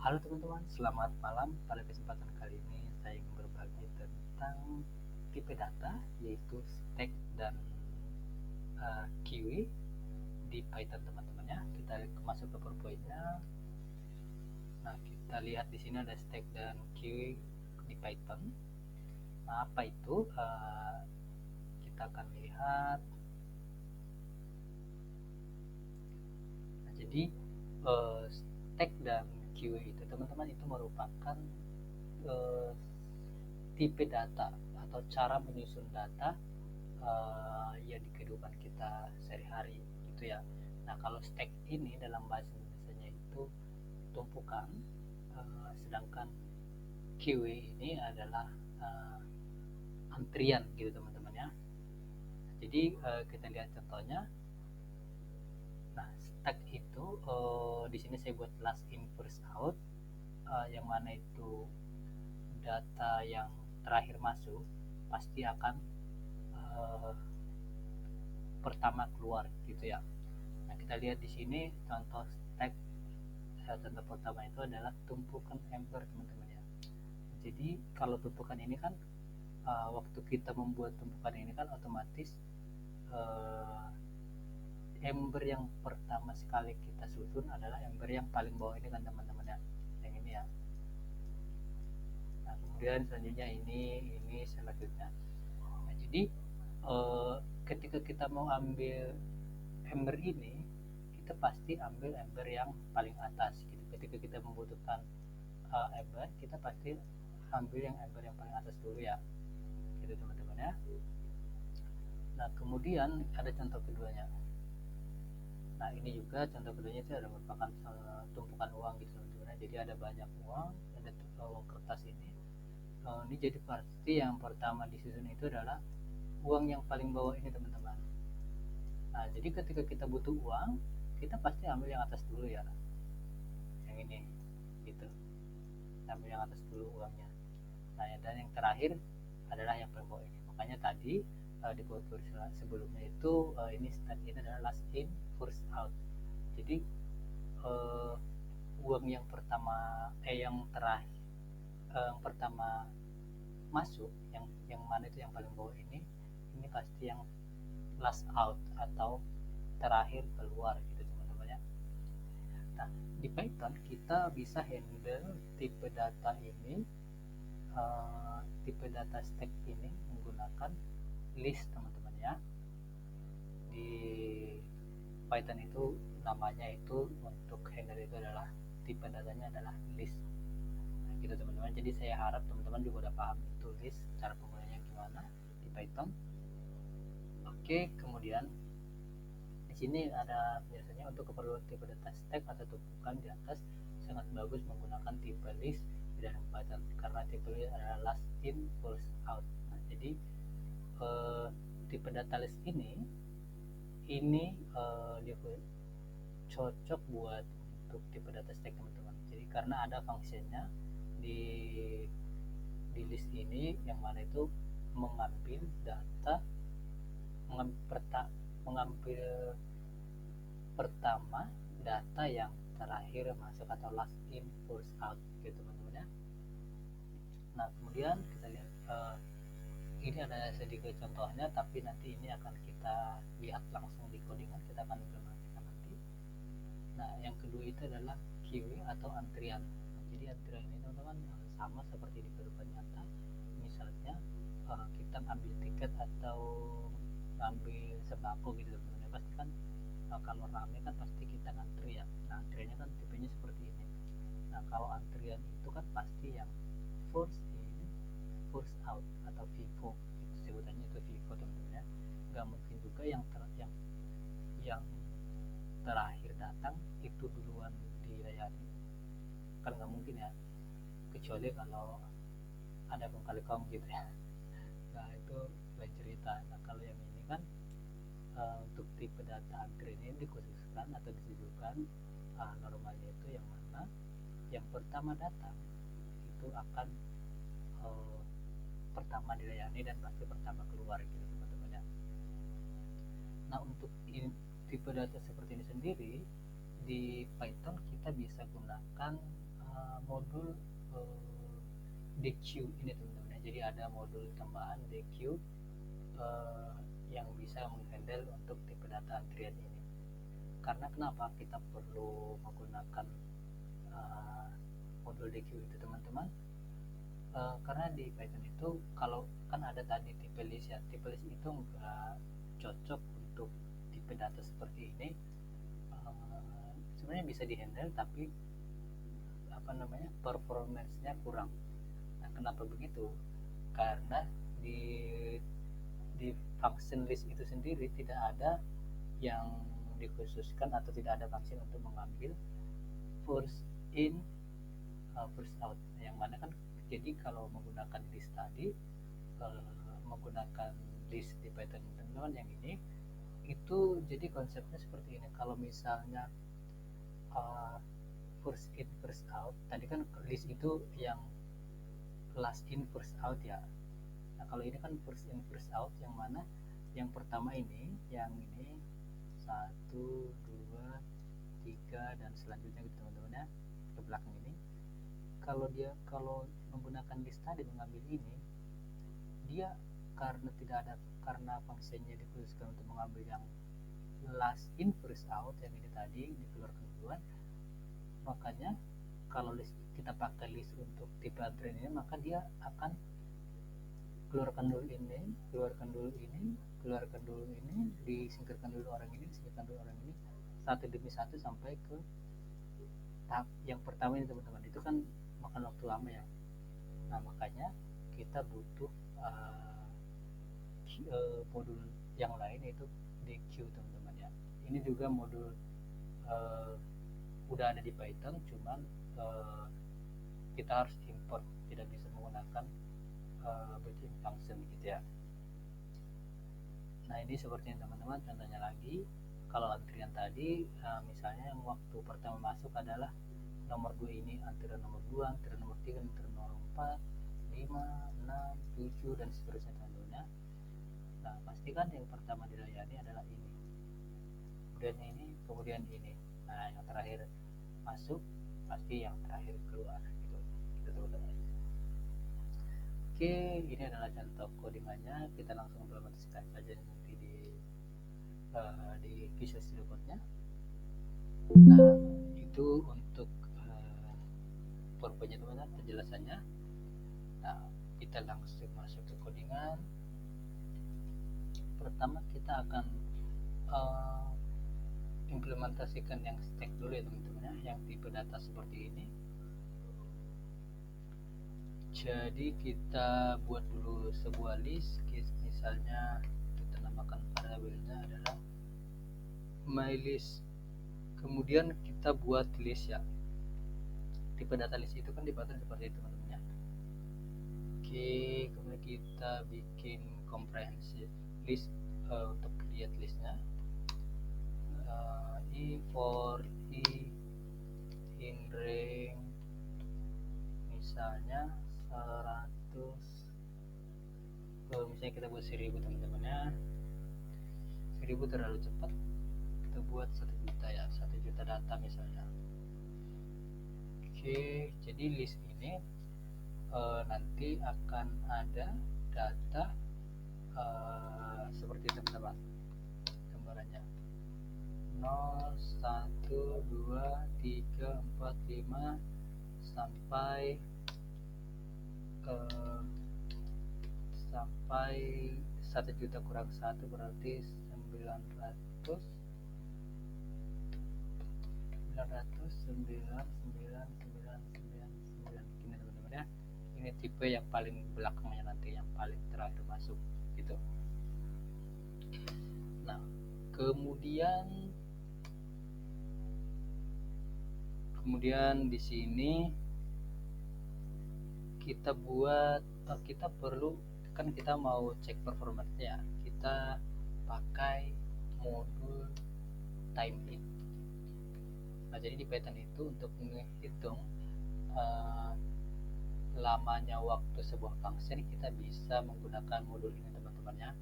Halo teman-teman, selamat malam. Pada kesempatan kali ini saya ingin berbagi tentang tipe data yaitu stack dan queue di Python teman-teman ya. Kita masuk ke PowerPoint-nya. Nah, kita lihat di sini ada stack dan queue di Python. Nah, apa itu? Kita akan lihat. Nah, jadi stack dan queue itu teman-teman itu merupakan uh, tipe data atau cara menyusun data ya di kehidupan kita sehari-hari gitu ya. Nah, kalau stack ini dalam bahasa Indonesia itu tumpukan, sedangkan queue ini adalah antrian gitu teman-teman ya. Jadi kita lihat contohnya. Nah, stack itu di sini saya buat last in first out, yang mana itu data yang terakhir masuk pasti akan uh, pertama keluar gitu ya. Nah, kita lihat di sini contoh stack. Contoh pertama itu adalah tumpukan ember teman-teman ya. Jadi kalau tumpukan ini kan waktu kita membuat tumpukan ini kan otomatis uh, ember yang pertama sekali kita susun adalah ember yang paling bawah ini kan teman-teman ya, yang ini ya. Nah, kemudian selanjutnya ini selanjutnya. Nah, jadi ketika kita mau ambil ember ini, kita pasti ambil ember yang paling atas gitu. Ketika kita membutuhkan ember, kita pasti ambil yang ember yang paling atas dulu ya, gitu teman-teman ya. Nah, kemudian ada contoh keduanya. Nah, ini juga contoh keduanya itu ada merupakan tumpukan uang gitu teman-teman. Jadi ada banyak uang, ada uang kertas ini. Ini jadi pasti yang pertama disusun itu adalah uang yang paling bawah ini teman-teman. Nah, jadi ketika kita butuh uang, kita pasti ambil yang atas dulu ya, yang ini gitu. Ambil yang atas dulu uangnya. Nah, dan yang terakhir adalah yang paling bawah ini. Makanya tadi di tulis sebelumnya itu ini start ini adalah last in first out. Jadi uh, uang yang pertama yang terakhir, yang pertama masuk, yang mana itu yang paling bawah ini pasti yang last out atau terakhir keluar gitu teman-teman ya. Nah, di Python kita bisa handle tipe data ini, tipe data stack ini menggunakan list teman-teman ya. Di Python itu namanya itu untuk handle itu adalah tipe datanya adalah list. Nah, gitu teman-teman. Jadi saya harap teman-teman juga udah paham itu list, cara penggunanya gimana di Python. Oke, kemudian di sini ada biasanya untuk keperluan tipe data stack atau tumpukan di atas sangat bagus menggunakan tipe list di dalam Python karena tipe list adalah last in first out. Nah, jadi eh, tipe data list ini dia cocok buat untuk tipe data stack teman-teman. Jadi karena ada fungsinya di list ini yang mana itu mengambil data, mengambil pertama data yang terakhir masuk atau last in first out gitu teman-teman ya. Nah, kemudian kita lihat ini ada sedikit contohnya, tapi nanti ini akan kita lihat langsung di codingan, kita akan implementasikan nanti. Nah, yang kedua itu adalah queue atau antrian. Nah, jadi antrian ini teman-teman sama seperti di kehidupan nyata. Misalnya kita ambil tiket atau ngambil sembako gitu teman-teman, pasti kan kalau rame kan pasti kita ngantri ya. Nah, antriannya kan tipenya seperti ini. Nah, kalau antrian itu kan pasti yang first in first out atau FIFO, itu sebutannya itu FIFO teman-teman ya. Nggak mungkin juga yang terakhir datang itu duluan dilayani, kan nggak mungkin ya, kecuali kalau ada kong kali kong gitu ya. Nah, itu lain cerita. Nah, kalau yang ini kan untuk tipe data antrian ini dikhususkan atau ditujukan normalnya itu yang mana yang pertama datang itu akan uh, pertama dilayani dan pasti pertama keluar gitu teman-teman ya. Nah, untuk tipe data seperti ini sendiri di Python kita bisa gunakan modul DQ ini teman-teman. Jadi ada modul tambahan DQ yang bisa menghandle untuk tipe data antrian ini. Karena kenapa kita perlu menggunakan modul DQ itu teman-teman? Karena di Python itu kalau kan ada tadi tipe list ya, tipe list itu enggak cocok untuk tipe data seperti ini. Sebenarnya bisa dihandle tapi performance-nya kurang. Nah, kenapa begitu? Karena di function list itu sendiri tidak ada yang dikhususkan atau tidak ada function untuk mengambil first in first out, yang mana kan jadi kalau menggunakan list tadi, menggunakan list di Python teman-teman yang ini itu jadi konsepnya seperti ini. Kalau misalnya first in first out, tadi kan list itu yang last in first out ya. Nah kalau ini kan first in first out, yang mana yang pertama ini, yang ini 1, 2, 3 dan selanjutnya gitu teman-teman ya, ke belakang ini. Kalau menggunakan list tadi mengambil ini, dia karena fungsinya dikhususkan untuk mengambil yang last in first out, yang ini tadi dikeluarkan duluan, makanya kalau list kita pakai list untuk tipe antrian ini, maka dia akan keluarkan dulu ini, keluarkan dulu ini, keluarkan dulu ini, disingkirkan dulu orang ini, disingkirkan dulu orang ini, satu demi satu sampai ke tahap yang pertama ini teman-teman. Itu kan makan waktu lama ya. Nah makanya kita butuh modul yang lain, yaitu DQ teman-teman ya. Ini juga modul udah ada di Python, cuman kita harus import, tidak bisa menggunakan built-in function gitu ya. Nah ini seperti teman-teman, contohnya lagi kalau antrian tadi, misalnya yang waktu pertama masuk adalah nomor 2 ini, antrian nomor 2, antrian nomor 3, antrian nomor 4, 5, 6, 7 dan seterusnya teman-teman. Nah pastikan yang pertama dilayani adalah ini, kemudian ini, kemudian ini. Nah yang terakhir masuk pasti yang terakhir keluar gitu teman-teman. Oke, ini adalah contoh codingannya. Kita langsung implementasikan saja nanti di Visual Studio Code-nya. Nah itu untuk PowerPoint-nya teman-teman, penjelasannya. Nah kita langsung masuk ke codingan. Pertama kita akan implementasikan yang stack dulu ya teman-teman ya, yang tipe data seperti ini. Jadi kita buat dulu sebuah list, misalnya kita namakan variabelnya adalah my list, kemudian kita buat list ya. Tipe data list itu kan dibuat seperti itu teman-teman ya. Oke, kemudian kita bikin comprehensive list untuk create listnya. For in range misalnya 100, misalnya kita buat 1000 teman-teman ya. 1000 terlalu cepat, kita buat 1 juta ya, 1 juta data misalnya. Oke, jadi list ini nanti akan ada data seperti teman-teman gambarannya 0, 1, 2, 3, 4, 5 sampai 1 juta kurang 1 berarti 999 gini teman-teman ya. Ini tipe yang paling belakangnya, nanti yang paling terakhir masuk gitu. Nah kemudian di sini kita perlu kan, kita mau cek performanya, kita pakai modul timeIt. Nah jadi di Python itu untuk menghitung lamanya waktu sebuah function, kita bisa menggunakan modul ini teman-teman ya,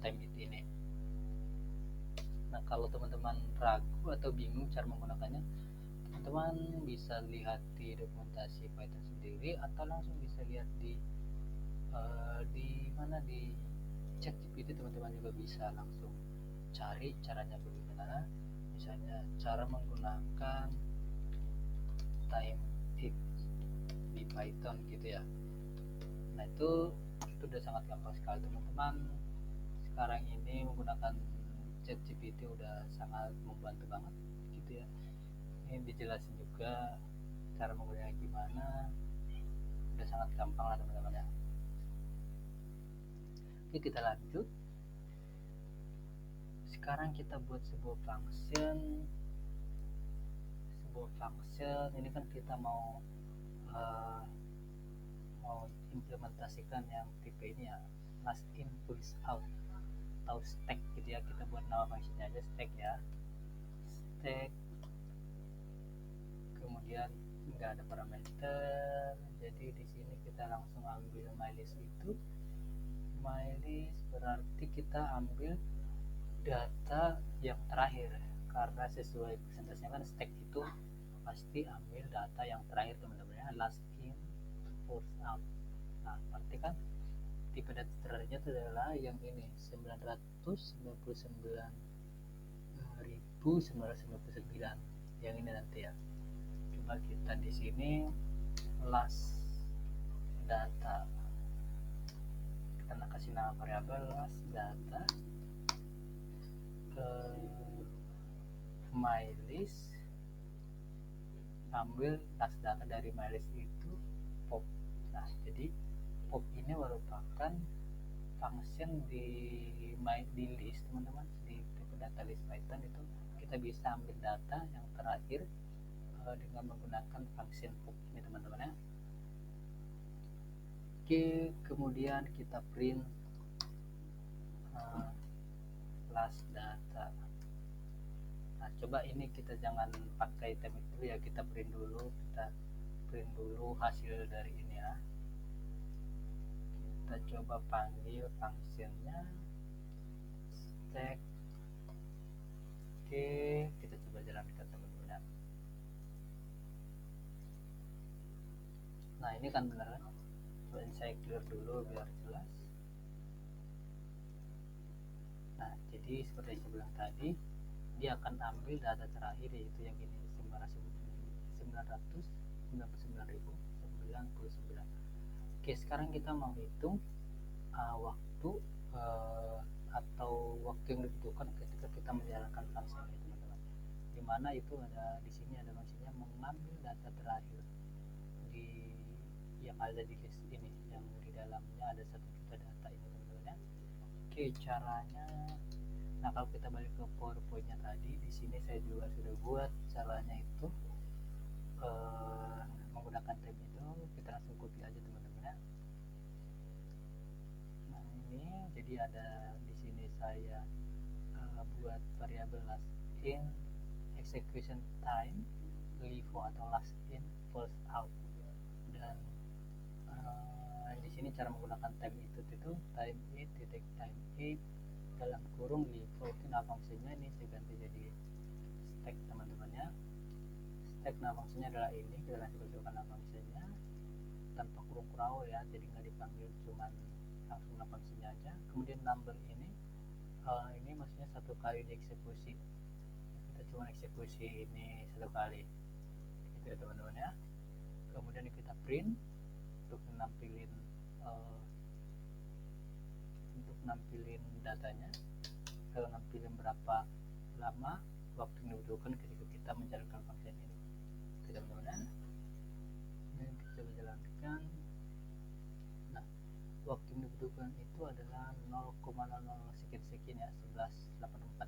timeIt ini. Nah kalau teman-teman ragu atau bingung cara menggunakannya, teman-teman bisa lihat di dokumentasi Python sendiri atau langsung bisa lihat di mana di ChatGPT. Teman-teman juga bisa langsung cari caranya bagaimana, misalnya cara menggunakan time if di Python gitu ya. Nah itu udah sangat gampang sekali teman-teman. Sekarang ini menggunakan ChatGPT udah sangat membantu banget gitu ya. Ini dijelasin juga cara menggunakannya gimana, udah sangat gampang lah teman-teman ya. Oke, kita lanjut. Sekarang kita buat sebuah function ini kan kita mau implementasikan yang tipe ini ya, last in first out atau stack gitu ya. Kita buat nama fungsinya aja stack ya, stack, kemudian nggak ada parameter, jadi di sini kita langsung ambil mylist. Itu mylist berarti kita ambil data yang terakhir, karena sesuai presentasinya kan stack itu pasti ambil data yang terakhir teman-teman ya, last in first out. Nah berarti kan tipe data terakhirnya itu adalah yang ini, 999.999 yang ini nanti ya. Coba kita di sini last data, kita kasih nama variabel last data ke mylist, ambil last data dari mylist itu pop. Nah jadi pop ini merupakan function di list teman-teman, di tipe data list Python itu kita bisa ambil data yang terakhir dengan menggunakan function pop ini teman-teman ya. Oke, kemudian kita print last data. Nah coba ini kita jangan pakai time itu ya, kita print dulu hasil dari ini ya. Kita coba panggil functionnya stack. Oke, kita coba jalankan teman-teman. Nah ini kan benar kan, coba saya clear dulu biar jelas. Nah jadi seperti yang saya bilang tadi, dia akan ambil data terakhir yaitu yang ini, 999.099. Oke, sekarang kita mau hitung waktu atau waktu yang dibutuhkan ketika kita menjalankan function ini teman-teman. Dimana itu ada di sini, ada fungsinya mengambil data terakhir di yang ada di list ini, yang di dalamnya ada 1 juta data ini teman-teman ya. Oke, caranya, nah kalau kita balik ke PowerPoint-nya tadi, di sini saya juga sudah buat caranya itu menggunakan tab itu. Kita langsung copy aja teman-teman ya. Nah ini jadi ada di sini saya buat variabel last in execution time LIFO atau last in first out, dan di sini cara menggunakan time itu time it titik time it dalam kurung LIFO itu nah fungsinya ini saya ganti jadi stack teman-teman ya. Stack nah fungsinya adalah ini, kita langsung masukkan nah fungsinya tanpa kurung kurau ya, jadi nggak dipanggil, cuman langsung nah fungsinya aja. Kemudian number ini maksudnya 1 kali dieksekusi, kita cuma eksekusi ini 1 kali gitu ya teman-teman ya. Kemudian kita print untuk nampilin datanya, kalau nampilin berapa lama waktu yang dibutuhkan ketika kita menjalankan function ini. Oke teman-teman ya, dan kita coba jalankan. Nah waktu yang dibutuhkan itu adalah 0,00 sekian ya, 1184.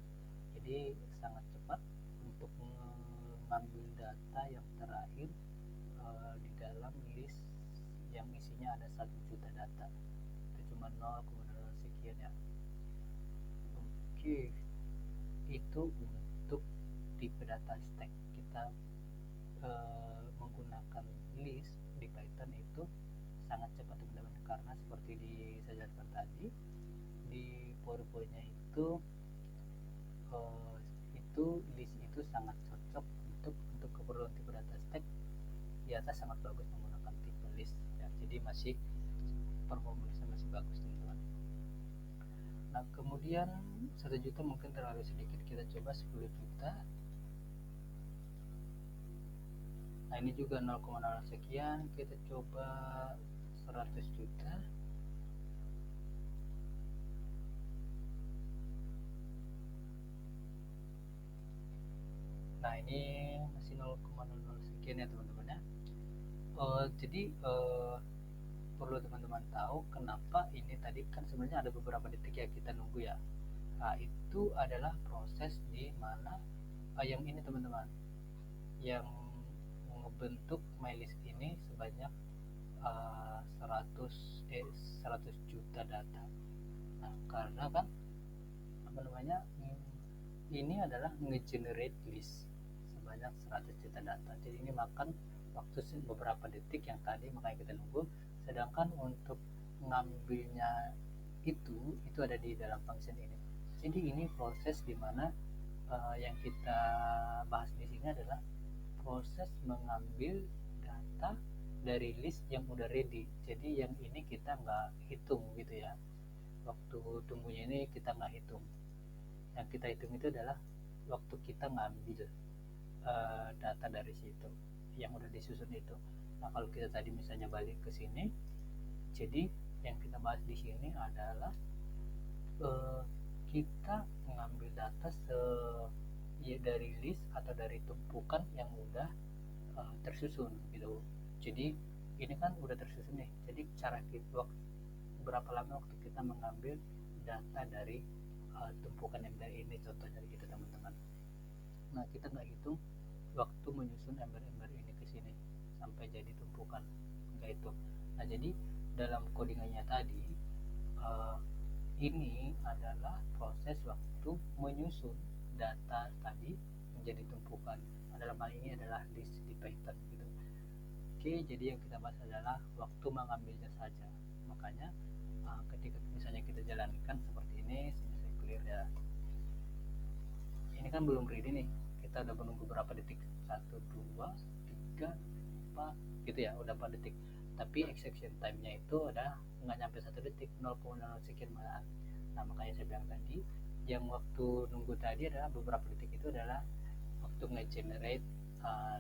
Jadi sangat cepat untuk mengambil data yang terakhir di dalam list yang isinya ada 1 juta data. Itu cuma 0,00 sekian ya. Oke, itu untuk tipe data stack. Kita menggunakan list di Python itu sangat cepat teman-teman, karena seperti saya jelaskan tadi di PowerPoint-nya itu list itu sangat cocok untuk keperluan jadi masih performanya masih bagus teman-teman. Nah kemudian 1 juta mungkin terlalu sedikit, kita coba 10 juta. Nah ini juga 0,0 sekian, kita coba 100 juta. Nah ini masih 0,00 sekian ya teman-teman ya. Jadi perlu teman-teman tahu kenapa ini tadi kan sebenarnya ada beberapa detik ya kita nunggu ya. Nah itu adalah proses di mana yang ini teman-teman, yang membentuk MyList ini sebanyak 100 juta data. Nah karena kan apa namanya, ini adalah nge-generate list sebanyak 100 juta data, jadi ini makan waktu beberapa detik yang tadi, makanya kita nunggu. Sedangkan untuk ngambilnya itu ada di dalam function ini. Jadi ini proses dimana yang kita bahas di sini adalah proses mengambil data dari list yang udah ready. Jadi yang ini kita nggak hitung gitu ya, waktu tunggunya ini kita nggak hitung. Yang kita hitung itu adalah waktu kita ngambil data dari situ yang udah disusun itu. Nah kalau kita tadi misalnya balik ke sini, jadi yang kita bahas di sini adalah kita mengambil data dari list atau dari tumpukan yang udah tersusun gitu. Jadi ini kan udah tersusun nih, jadi cara kita berapa lama waktu kita mengambil data dari tumpukan ember ini, contohnya gitu teman-teman. Nah kita nggak hitung waktu menyusun ember-ember ini ke sini sampai jadi tumpukan, nggak itu. Nah jadi dalam codingannya tadi ini adalah proses waktu menyusun data tadi menjadi tumpukan. Dalam hal ini adalah list di Python gitu. Oke, jadi yang kita bahas adalah waktu mengambilnya saja. Makanya ketika misalnya kita jalankan seperti ini, sini saya clear ya. Ini kan belum ready nih, kita udah menunggu berapa detik, 1, 2, 3, 4 gitu ya, udah 4 detik. Tapi exception time-nya itu udah nggak nyampe 1 detik, 0,0 sekian malahan. Nah makanya saya bilang tadi, yang waktu nunggu tadi adalah beberapa detik, itu adalah waktu nge-generate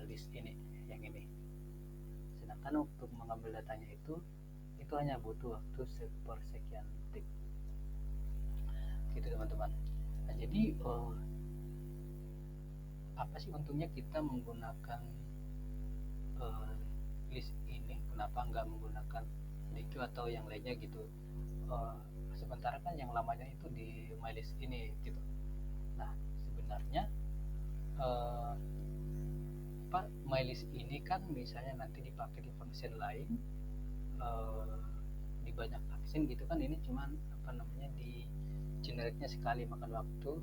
list ini, yang ini. Sedangkan untuk mengambil datanya itu hanya butuh waktu sepersekian detik gitu teman-teman. Nah jadi apa sih untungnya kita menggunakan list ini, kenapa nggak menggunakan DQ atau yang lainnya gitu. Sementara kan yang lamanya itu di MyList ini gitu. Nah sebenarnya MyList ini kan misalnya nanti dipakai di function lain, di banyak function gitu kan, ini cuman apa namanya, di generate-nya sekali, makan waktu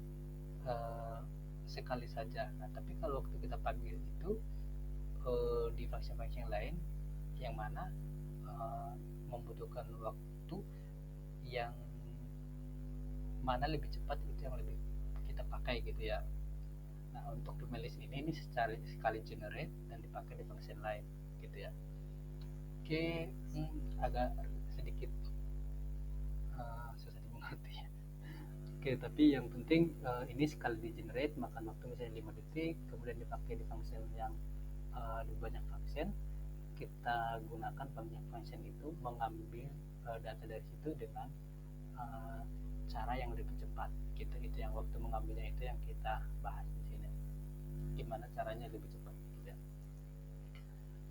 sekali saja. Nah tapi kalau waktu kita panggil itu di function-function lain yang mana membutuhkan waktu yang mana lebih cepat, itu yang lebih kita pakai gitu ya. Nah untuk MyList ini sekali generate dan dipakai di function lain gitu ya. Oke, agak sedikit susah dimengerti ya. Oke, tapi yang penting ini sekali di generate makan waktu misalnya 5 detik, kemudian dipakai di function yang di banyak function. Kita gunakan banyak function itu mengambil data dari situ dengan cara yang lebih cepat gitu. Itu yang waktu mengambilnya itu yang kita bahas di sini, gimana caranya lebih cepat gitu ya.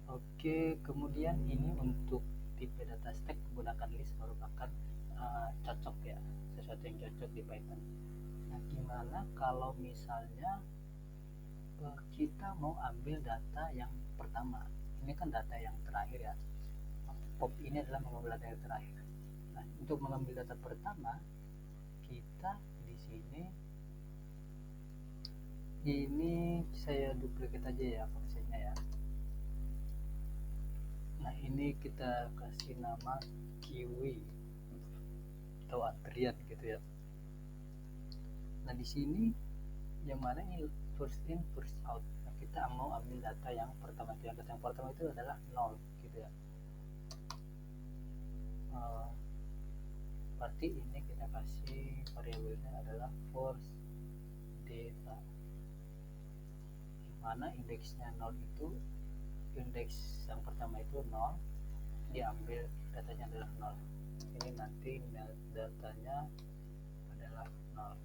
Oke, kemudian ini untuk tipe data stack menggunakan list merupakan cocok ya, sesuatu yang cocok di Python. Nah gimana kalau misalnya kita mau ambil data yang pertama, ini kan data yang terakhir ya, pop ini adalah mengambil data yang terakhir. Nah untuk mengambil data pertama, kita di sini ini saya duplicate aja ya fungsinya ya. Nah ini kita kasih nama kiwi atau antrian gitu ya. Nah di sini yang mana ini first in first out. Nah, kita mau ambil data yang pertama, data yang pertama itu adalah 0 gitu ya. uh, berarti ini kita kasih variabelnya adalah force data, mana indeksnya 0 itu, indeks yang pertama itu 0, diambil datanya adalah 0. Ini nanti datanya adalah 0.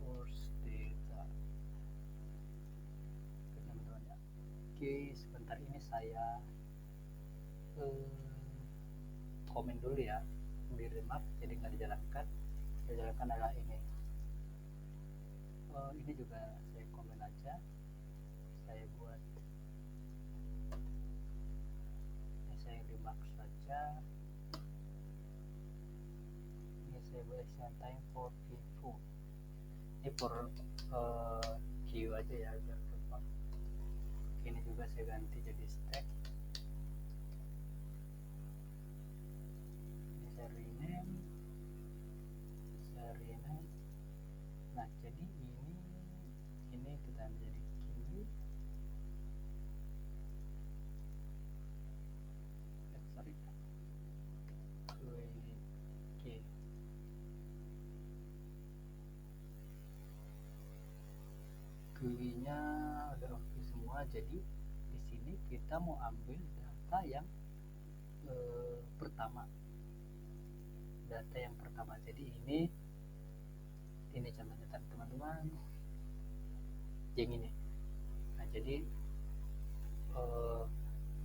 Force data. Oke teman-teman ya. Oke, sebentar ini saya komen dulu ya di remark, jadi nggak dijalankan. Dijalankan adalah ini. Ini juga saya komen aja. Saya buat saya remark saja. Ini saya buat action time for info. Ini for Q aja ya biar gampang. Ini juga saya ganti jadi stack. Ini saya rename. Nah jadi ini kita menjadi Q. Sorry. Oke. Q-nya udah oke semua. Jadi di sini kita mau ambil data yang pertama. Data yang pertama. Jadi ini contohnya teman-teman. Yang ini. Nah jadi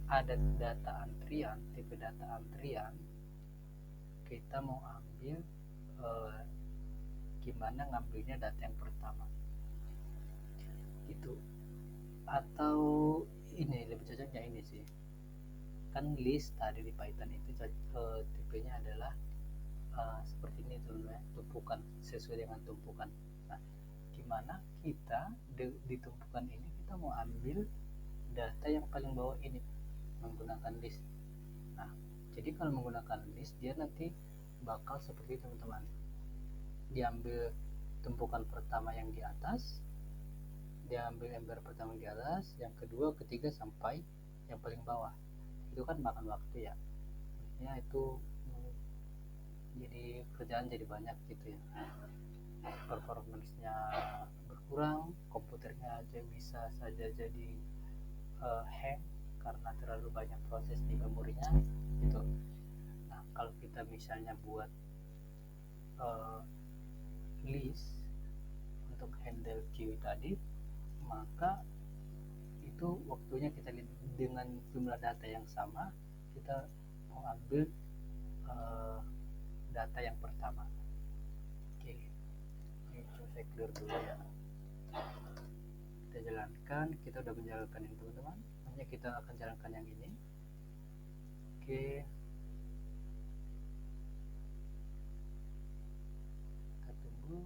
ada data antrian, tipe data antrian. Kita mau ambil gimana ngambilnya data yang pertama itu, atau ini lebih cocoknya ini sih, kan list tadi di Python itu tipenya adalah seperti ini dulu ya, tumpukan, sesuai dengan tumpukan. Nah gimana kita di tumpukan ini kita mau ambil data yang paling bawah ini menggunakan list. Nah jadi kalau menggunakan list dia nanti bakal seperti teman-teman, diambil tumpukan pertama yang di atas, diambil ember pertama di atas, yang kedua, ketiga sampai yang paling bawah. Itu kan makan waktu ya. Ya itu jadi kerjaan jadi banyak gitu ya. Performance-nya berkurang, komputernya aja bisa saja jadi hang karena terlalu banyak proses di memorinya gitu. Nah kalau kita misalnya buat list untuk handle queue tadi, maka itu waktunya kita lihat dengan jumlah data yang sama, kita mau ambil data yang pertama. Oke, ini saya clear dulu ya. Kita jalankan, kita udah menjalankan ini teman-teman. Hanya kita akan jalankan yang ini. Oke, kita tunggu.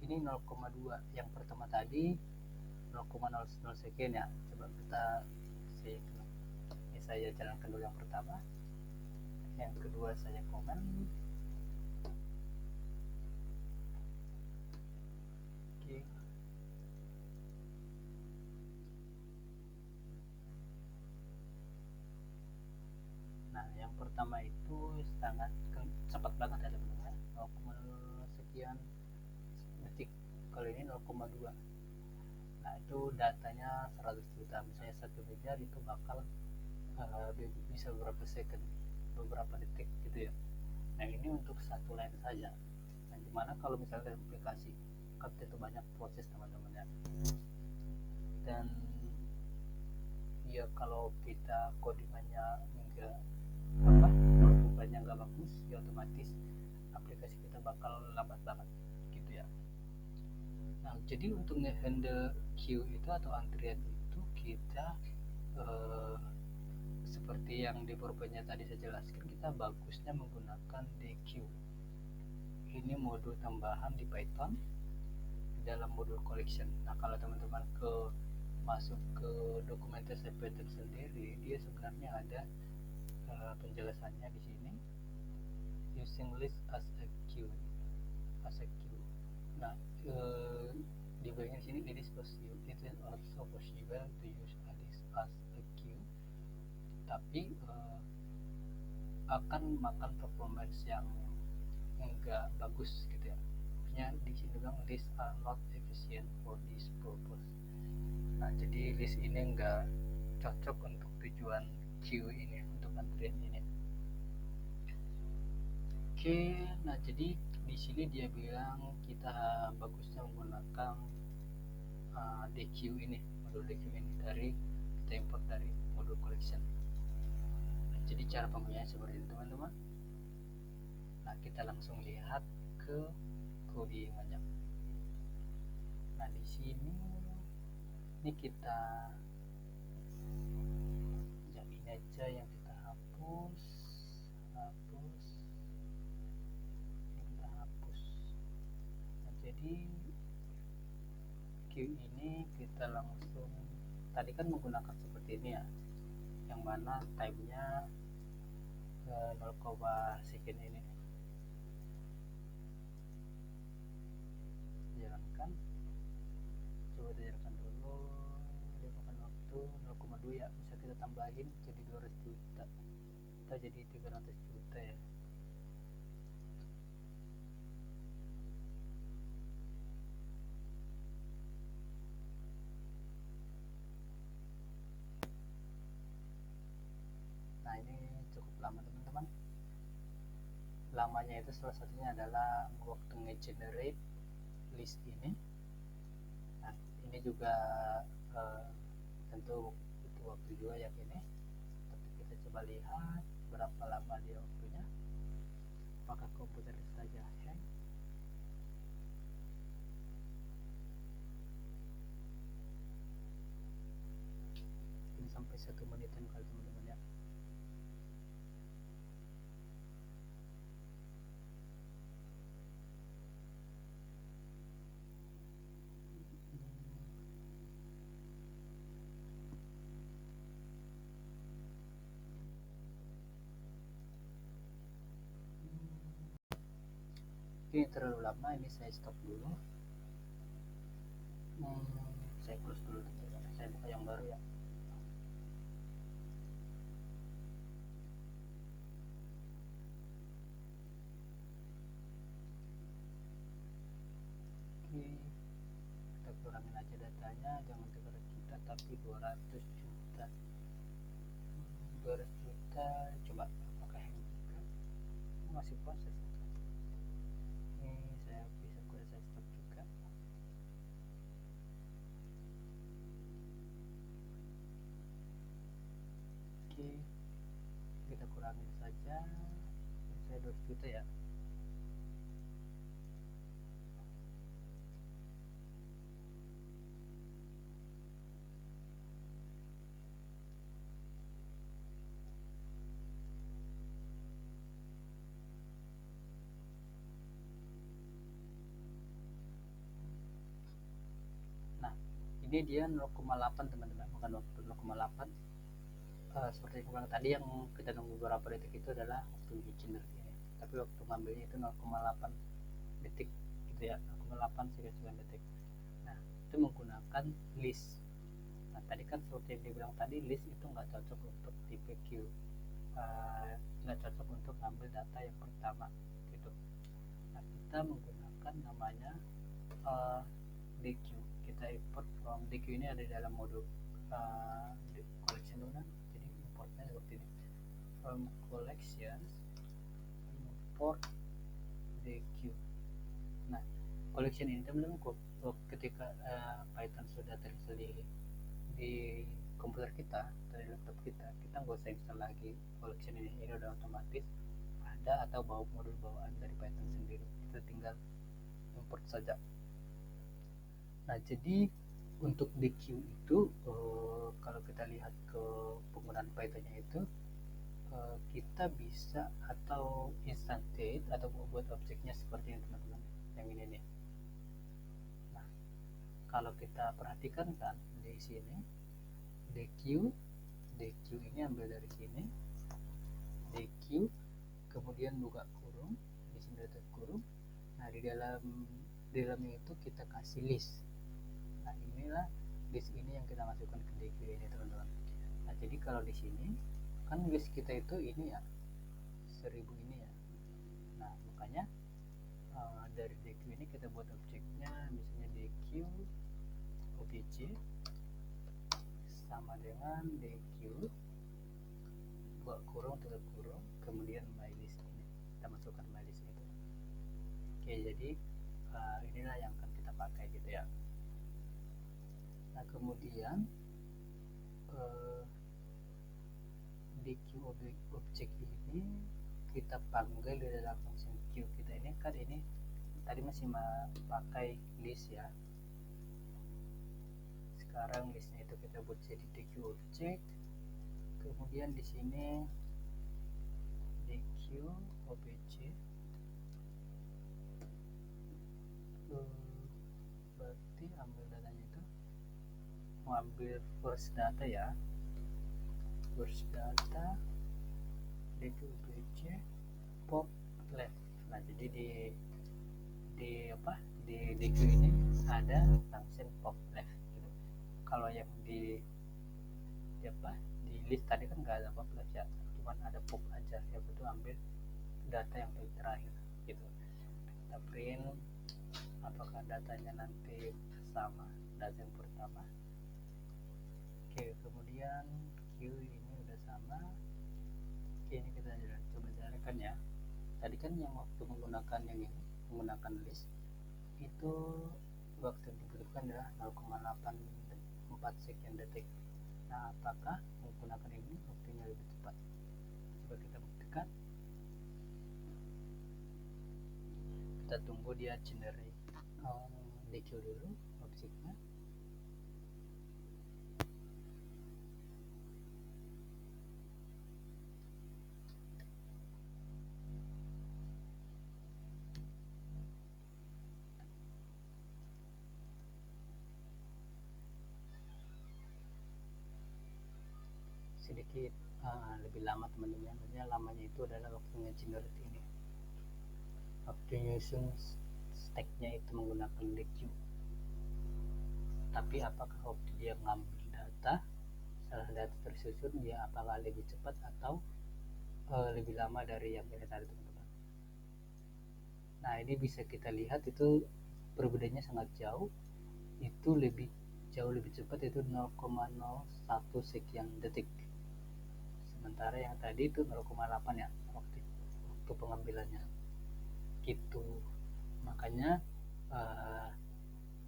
Ini 0,2 yang pertama tadi 0,00 sekian ya. Coba kita cek. Ini saya jalankan dulu yang pertama. Yang kedua saya komen. Oke. Nah yang pertama itu sangat cepat banget ya teman-teman, 0, sekian detik. Kalau ini 0,2. Nah itu datanya 100 juta, misalnya 1 miliar itu bakal bisa beberapa second, beberapa detik gitu ya. Nah ini untuk satu line saja. Nah gimana kalau misalnya aplikasi, kan itu banyak proses teman-teman ya. Dan ya kalau kita codingannya enggak bukannya nggak bagus, ya otomatis aplikasi kita bakal lambat banget gitu ya. Nah jadi untuk nge-handle queue itu atau antrian itu kita seperti yang di PowerPoint-nya tadi saya jelaskan, kita bagusnya menggunakan DQ. Ini modul tambahan di Python dalam modul collection. Nah kalau teman-teman masuk ke dokumentasi Python sendiri, dia sebenarnya ada penjelasannya di sini, using list as a queue. Nah di bagian sini it is also possible to use a list as a queue tapi akan makan performance yang enggak bagus gitu ya. Maksudnya di sini bilang list are not efficient for this purpose. Nah, jadi list ini enggak cocok untuk tujuan queue ini, untuk antrian ini. Oke, nah jadi di sini dia bilang kita bagusnya menggunakan DQ ini, modul DQ ini kita import dari modul collection. Nah, jadi cara penggunaannya seperti itu teman-teman. Nah, kita langsung lihat ke codingannya. Nah, di sini ini kita yang ini aja yang kita hapus yang kita hapus. Nah, jadi queue ini kita langsung, tadi kan menggunakan seperti ini ya, yang mana time-nya 0, sekian ini. Jalankan, coba jalankan dulu. Dia makan waktu 0,2 ya, bisa kita tambahin jadi 200 juta atau jadi 300 juta ya. Nah, ini cukup lama teman-teman. Lamanya itu salah satunya adalah waktu nge-generate list ini. Nah, ini juga tentu butuh waktu juga yang ini. Tapi kita coba lihat berapa lama dia waktunya. Apakah komputer saja hang? Ini sampai 1 menitan kali teman-teman ya. Ini terlalu lama, ini saya stop dulu. Saya close dulu teman-teman. Saya buka yang baru ya. Oke, kita kurangin aja datanya, jangan 300 juta tapi 200 juta. 200 juta, coba apakah yang juga masih proses. Ini saya bisa saya stop juga. Oke, kita kurangin saja, saya 200 juta ya. Nah, ini dia 0,8 teman-teman, bukan 0,8. Seperti yang bilang tadi, yang kita nunggu beberapa detik itu adalah waktu generate ini, tapi waktu ngambilnya itu 0,8 detik gitu ya, 0,8 sekian detik. Nah, itu menggunakan list. Nah, tadi kan seperti yang dibilang tadi, list itu nggak cocok untuk tipe queue, nggak cocok untuk ngambil data yang pertama gitu. Nah, kita menggunakan namanya DQ. Kita import from DQ ini ada di dalam modul collection dulu. Jadi importnya seperti ini, from collections import DQ. Nah, collection ini teman-teman ketika Python sudah terinstall di komputer kita, dari laptop kita nggak usah install lagi collection ini udah otomatis ada atau bawa modul bawaan dari Python sendiri, kita tinggal import saja. Nah, jadi untuk DQ itu kalau kita lihat ke penggunaan Pythonnya itu, kita bisa atau instantiate atau membuat objeknya seperti ini teman-teman, yang ini nih. Nah, kalau kita perhatikan kan di sini DQ ini ambil dari sini, DQ kemudian buka kurung, di sini ada kurung. Nah, di dalamnya itu kita kasih list. Nah, inilah list ini yang kita masukkan ke DQ ini teman-teman. Nah, jadi kalau di sini kan list kita itu ini ya 1000 ini ya. Nah makanya dari DQ ini kita buat objeknya misalnya DQ obj sama dengan DQ buat kurung tutup kurung kemudian mylist ini kita masukkan mylist itu. Oke, jadi inilah yang akan kita pakai gitu ya. Nah kemudian DQ objek ini kita panggil di dalam function Q kita ini kan ini tadi masih pakai list ya. Sekarang listnya itu kita buat jadi DQ objek. Kemudian di sini DQ obj berarti ambil datanya itu mau ambil first data ya, first data DQ obj pop left. Nah jadi di DQ ini ada function pop left gitu. Kalau yang di list tadi kan nggak ada pop left ya, cuman ada pop aja, yang itu ambil data yang paling terakhir gitu. Kita print apakah datanya nanti sama data yang pertama. Oke, kemudian Q ini udah sama. Oke, ini kita coba jalankan ya. Tadi kan yang waktu menggunakan yang ini menggunakan list itu waktu yang dibutuhkan adalah 0,84 sekian detik. Nah apakah menggunakan ini waktunya lebih cepat? Coba kita buktikan. Kita tunggu dia generate DQ dulu objeknya. Sedikit lebih lama teman-teman, maksudnya lamanya itu adalah waktunya generate ini, waktu nyusun stacknya itu menggunakan DQ. Tapi apakah waktu dia ngambil data, setelah data tersusun dia apakah lebih cepat atau lebih lama dari yang ini tadi teman-teman. Nah ini bisa kita lihat itu perbedaannya sangat jauh, itu jauh lebih cepat, itu 0,01 sekian detik, sementara yang tadi itu 0,8 ya waktu pengambilannya gitu. Makanya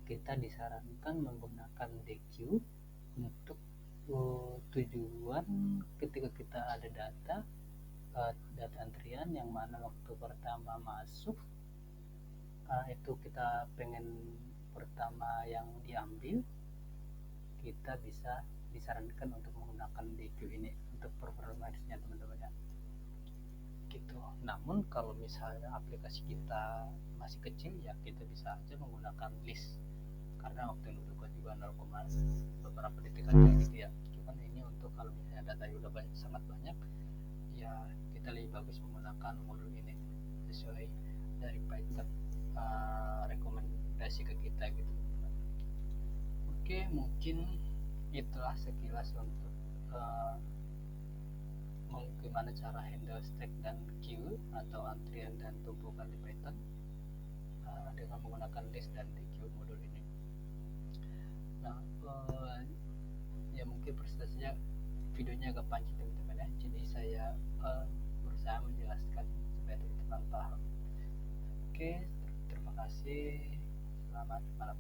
kita disarankan menggunakan DQ untuk tujuan ketika kita ada data antrian yang mana waktu pertama masuk itu kita pengen pertama yang diambil, kita bisa disarankan untuk menggunakan DQ ini untuk performance-nya teman-teman ya gitu. Namun kalau misalnya aplikasi kita masih kecil ya kita bisa aja menggunakan list karena waktu yang dibutuhkan juga 0, beberapa detik aja gitu ya. Cuman ini untuk kalau misalnya data udah sangat banyak ya kita lebih bagus menggunakan modul ini sesuai dari Python rekomendasi ke kita gitu. Oke, mungkin itulah sekilas untuk gimana cara handle stack dan queue atau antrian dan tumpukan di Python dengan menggunakan list dan DQ modul ini. Nah ya mungkin presentasinya videonya agak panjang teman-teman ya, jadi saya berusaha menjelaskan supaya teman-teman paham. Oke, terima kasih, selamat malam.